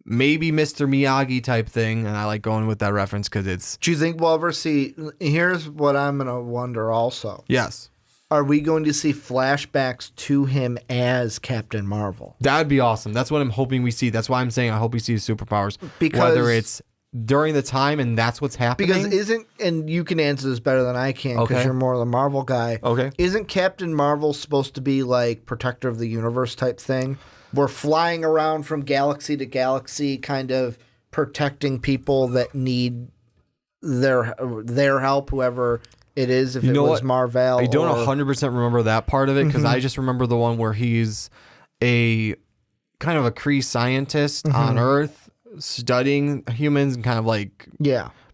maybe Mr. Miyagi type thing. And I like going with that reference because it's... Do you think we'll ever see... Here's what I'm going to wonder also. Yes. Are we going to see flashbacks to him as Captain Marvel? That'd be awesome. That's what I'm hoping we see. That's why I'm saying I hope we see his superpowers. Because whether it's during the time and that's what's happening. Because and you can answer this better than I can because you're more the Marvel guy. Okay. Isn't Captain Marvel supposed to be like protector of the universe type thing? We're flying around from galaxy to galaxy kind of protecting people that need their help, whoever it is, if it was Mar-Vell. I don't 100% remember that part of it because I just remember the one where he's a kind of a Kree scientist on Earth studying humans and kind of like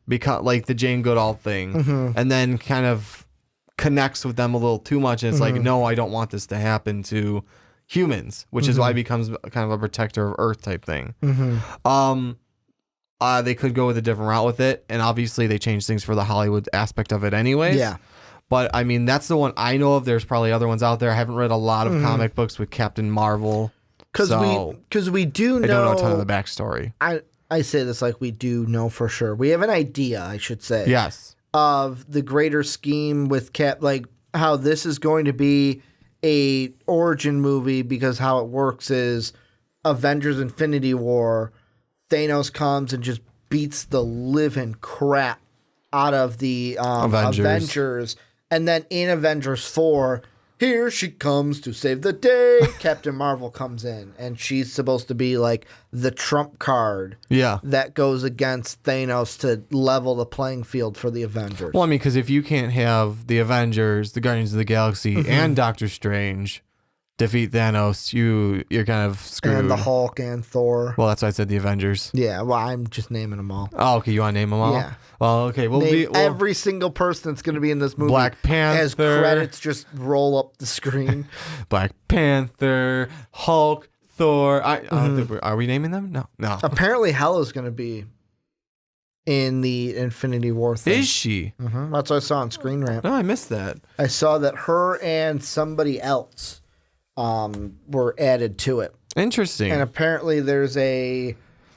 become like the Jane Goodall thing, and then kind of connects with them a little too much, and it's like, no, I don't want this to happen to humans, which is why he becomes kind of a protector of Earth type thing. They could go with a different route with it, and obviously they changed things for the Hollywood aspect of it anyways. Yeah. But, I mean, that's the one I know of. There's probably other ones out there. I haven't read a lot of comic books with Captain Marvel. Because we do know... I don't know a ton of the backstory. I say this like we do know for sure. We have an idea, I should say. Yes. Of the greater scheme with like how this is going to be a origin movie, because how it works is Avengers Infinity War... Thanos comes and just beats the living crap out of the Avengers. And then in Avengers 4, Here she comes to save the day. Captain Marvel comes in, and she's supposed to be like the trump card that goes against Thanos to level the playing field for the Avengers. Well, I mean, because if you can't have the Avengers, the Guardians of the Galaxy, and Doctor Strange defeat Thanos, you're kind of screwed. And the Hulk and Thor. Well, that's why I said the Avengers. Yeah, well, I'm just naming them all. Oh, okay. You want to name them all? Yeah. Well, okay. We'll every single person that's going to be in this movie. Black Panther. As credits just roll up the screen. Black Panther, Hulk, Thor. Are we naming them? No. Apparently, Hela's going to be in the Infinity War thing. Is she? Mm-hmm. That's what I saw on Screen Rant. No, I missed that. I saw that her and somebody else were added to it. Interesting. And apparently there's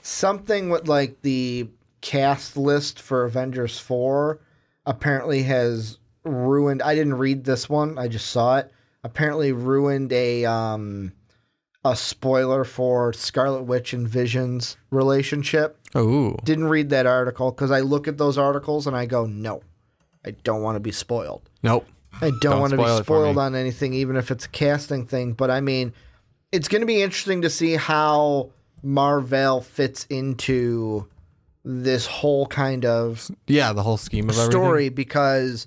something with like the cast list for Avengers 4 apparently has ruined. I didn't read this one. I just saw it. Apparently ruined a spoiler for Scarlet Witch and Vision's relationship. Oh. Didn't read that article because I look at those articles and I go, no, I don't want to be spoiled. Nope. I don't want to be spoiled on on anything, even if it's a casting thing. But I mean, it's going to be interesting to see how Mar-Vell fits into this whole kind of the whole scheme of story everything. Because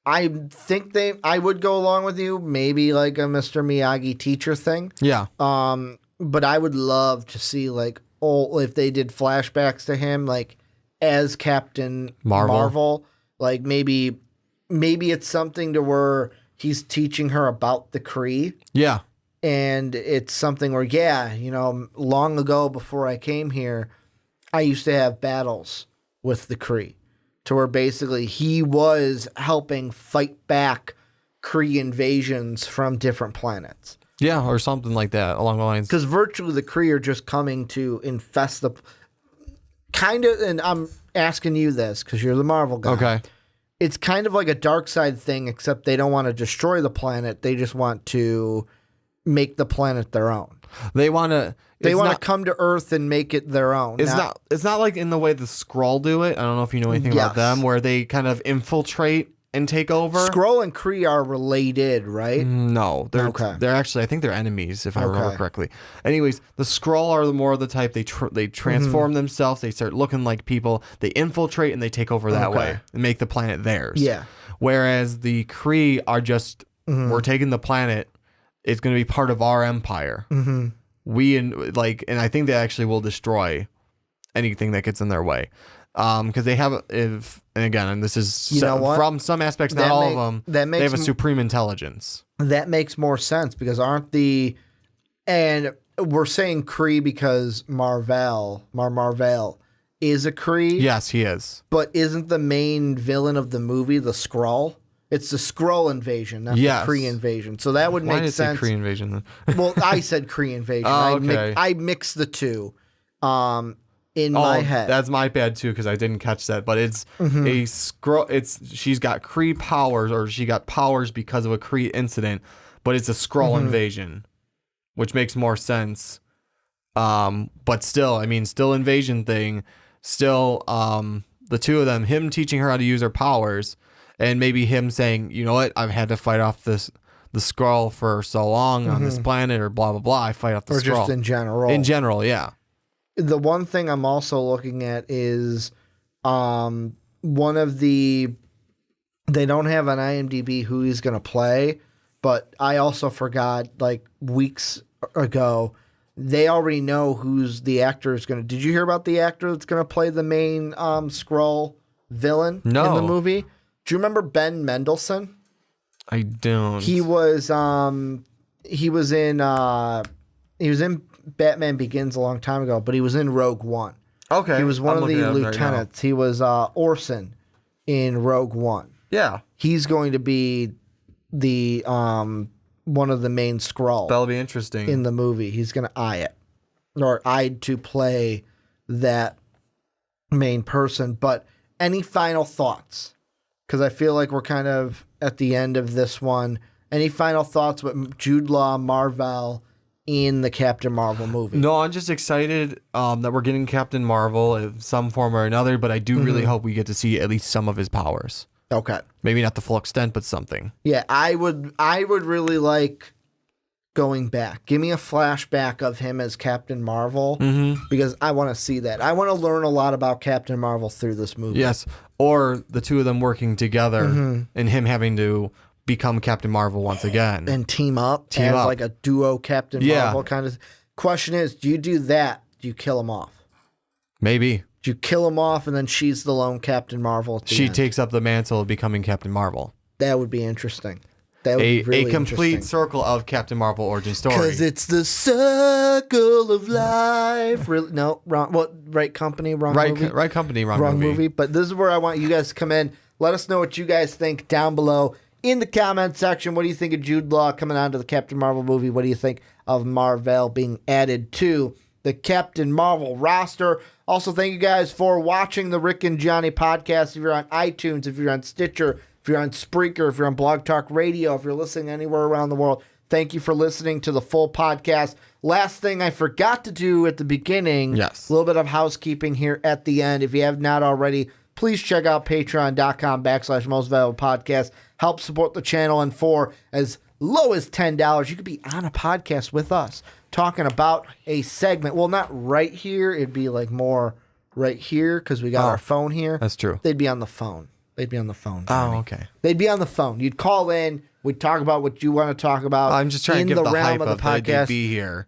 I think I would go along with you, maybe like a Mr. Miyagi teacher thing. Yeah. But I would love to see if they did flashbacks to him, like as Captain Marvel, like maybe it's something to where he's teaching her about the Kree. Yeah. And it's something where, long ago before I came here, I used to have battles with the Kree to where basically he was helping fight back Kree invasions from different planets. Yeah, or something like that along the lines. Because virtually the Kree are just coming to infest the... Kind of, and I'm asking you this because you're the Marvel guy. Okay. It's kind of like a dark side thing, except they don't want to destroy the planet. They just want to make the planet their own. They want to come to Earth and make it their own. It's not like in the way the Skrull do it. I don't know if you know anything about them, where they kind of infiltrate and take over. Skrull and Kree are related, right? No, they're actually, I think they're enemies if I remember correctly. Anyways, the Skrull are more of the type they transform themselves. They start looking like people. They infiltrate and they take over that way and make the planet theirs. Yeah. Whereas the Kree are just we're taking the planet. It's going to be part of our empire. Mm-hmm. And I think they actually will destroy anything that gets in their way. Because they have, and this is from some aspects, not all of them, they have a supreme intelligence. That makes more sense because and we're saying Kree because Mar-Vell is a Kree. Yes, he is. But isn't the main villain of the movie the Skrull? It's the Skrull invasion, not the Kree invasion. So that would make sense. Why did you say Kree invasion then? Well, I said Kree invasion. Oh, okay. I mixed the two. In my head. That's my bad too because I didn't catch that. But it's a Skrull. She's got Kree powers, or she got powers because of a Kree incident. But it's a Skrull invasion, which makes more sense. But still, still invasion thing. Still, the two of them, him teaching her how to use her powers, and maybe him saying, you know what, I've had to fight off the Skrull for so long on this planet, or blah blah blah. I fight off the Skrull. Or just in general. In general, yeah. The one thing I'm also looking at is one of they don't have on IMDb who he's going to play, but I also forgot weeks ago, they already know who's the actor is going to. Did you hear about the actor that's going to play the main Skrull villain in the movie? Do you remember Ben Mendelsohn? I don't. He was in Batman Begins a long time ago, but he was in Rogue One. Okay. He was one of the lieutenants. He was Orson in Rogue One. Yeah. He's going to be the one of the main Skrull. That'll be interesting. In the movie. He's going to eyed to play that main person. But any final thoughts? Because I feel like we're kind of at the end of this one. Any final thoughts with Jude Law, Mar-Vell in the Captain Marvel movie? No, I'm just excited that we're getting Captain Marvel in some form or another, but I do really hope we get to see at least some of his powers. Okay. Maybe not the full extent, but something. Yeah, I would really like going back. Give me a flashback of him as Captain Marvel because I want to see that. I want to learn a lot about Captain Marvel through this movie. Yes. Or the two of them working together and him having to become Captain Marvel once again. And team up as like a duo Captain Marvel kind of. Question is, do you do that? Do you kill him off? Maybe. Do you kill him off and then she's the lone Captain Marvel at the She end? takes up the mantle of becoming Captain Marvel. That would be interesting. That would be really a complete interesting. circle of Captain Marvel origin story. Because it's the circle of life. Really, no, wrong. What? Right company, wrong movie. Right company, wrong movie. But this is where I want you guys to come in. Let us know what you guys think down below in the comment section. What do you think of Jude Law coming onto the Captain Marvel movie? What do you think of Mar-Vell being added to the Captain Marvel roster? Also, thank you guys for watching the Rick and Johnny podcast. If you're on iTunes, if you're on Stitcher, if you're on Spreaker, if you're on Blog Talk Radio, if you're listening anywhere around the world, thank you for listening to the full podcast. Last thing I forgot to do at the beginning, yes, a little bit of housekeeping here at the end. If you have not already, please check out patreon.com/Most Valuable Podcast. Help support the channel, and for as low as $10, you could be on a podcast with us talking about a segment. Well, not right here. It'd be like more right here because we got our phone here. That's true. They'd be on the phone. They'd be on the phone. Johnny. Oh, okay. They'd be on the phone. You'd call in. We'd talk about what you want to talk about. I'm just trying to give the realm hype of the of podcast. they'd be here.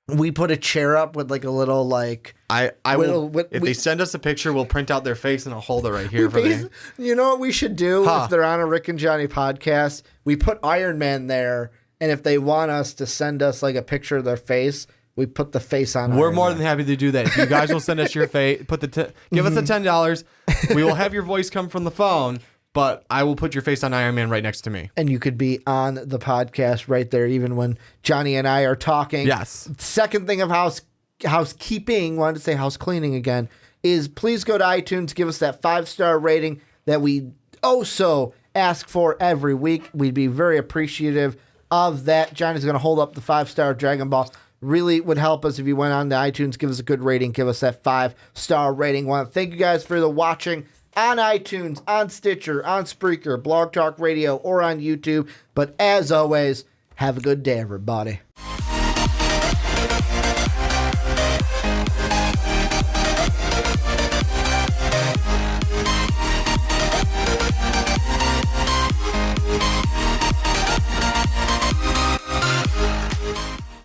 We put a chair up with like a little like. I will. If they send us a picture, we'll print out their face and I'll hold it right here for them. You know what we should do if they're on a Rick and Johnny podcast? We put Iron Man there, and if they want us to send us like a picture of their face, we put the face on. We're Iron more Man. than happy to do that. If you guys will send us your face, give us the $10. We will have your voice come from the phone, but I will put your face on Iron Man right next to me. And you could be on the podcast right there, even when Johnny and I are talking. Yes. Second thing of housekeeping, wanted to say house cleaning again, is please go to iTunes, give us that 5-star rating that we so ask for every week. We'd be very appreciative of that. Johnny's going to hold up the 5-star Dragon Ball. Really would help us if you went on to iTunes, give us a good rating, give us that 5-star rating. Want to thank you guys for the watching on iTunes, on Stitcher, on Spreaker, Blog Talk Radio, or on YouTube. But as always, have a good day, everybody.